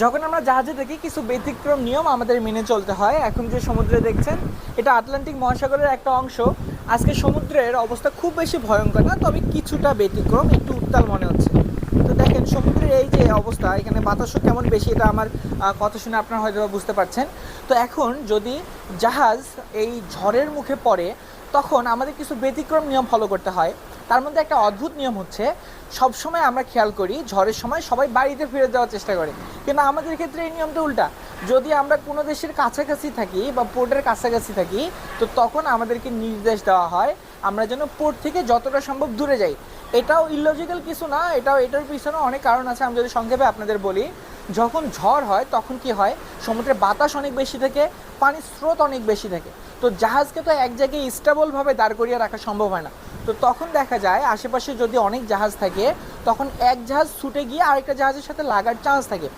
যখন আমরা জাহাজে দেখি কিছু ব্যতিক্রম নিয়ম আমাদের মেনে চলতে হয়। এখন যে সমুদ্রে দেখছেন এটা আটলান্টিক মহাসাগরের একটা অংশ। আজকে সমুদ্রের অবস্থা খুব বেশি ভয়ঙ্কর না, তবে কিছুটা ব্যতিক্রম, একটু উত্তাল মনে হচ্ছে। তো দেখেন সমুদ্রের এই যে অবস্থা, এখানে বাতাসও কেমন বেশি, এটা আমার কথা শুনে আপনারা হয়তো বুঝতে পারছেন। তো এখন যদি জাহাজ এই ঝড়ের মুখে পড়ে তখন আমাদের কিছু ব্যতিক্রম নিয়ম ফলো করতে হয়। তার মধ্যে একটা অদ্ভুত নিয়ম হচ্ছে, সবসময় আমরা খেয়াল করি ঝড়ের সময় সবাই বাড়িতে ফিরে যাওয়ার চেষ্টা করে, কিন্তু আমাদের ক্ষেত্রে এই নিয়মটা উল্টা। যদি আমরা কোনো দেশের কাছাকাছি থাকি বা পোর্টের কাছাকাছি থাকি, তো তখন আমাদেরকে নির্দেশ দেওয়া হয় আমরা যেন পোর্ট থেকে যতটা সম্ভব দূরে যাই। এটাও ইলজিক্যাল কিছু না, এটার পিছনে অনেক কারণ আছে। আমি যদি সংক্ষেপে আপনাদের বলি, যখন ঝড় হয় তখন কি হয়, সমুদ্রের বাতাস অনেক বেশি থাকে, পানির স্রোত অনেক বেশি থাকে। তো জাহাজকে তো এক জায়গায় স্টেবলভাবে দাঁড় করিয়ে রাখা সম্ভব হয় না। তো তখন দেখা যায় আশেপাশে যদি অনেক জাহাজ থাকে, তখন এক জাহাজ ছুটে গিয়ে আরেকটা জাহাজের সাথে লাগার চান্স থাকে।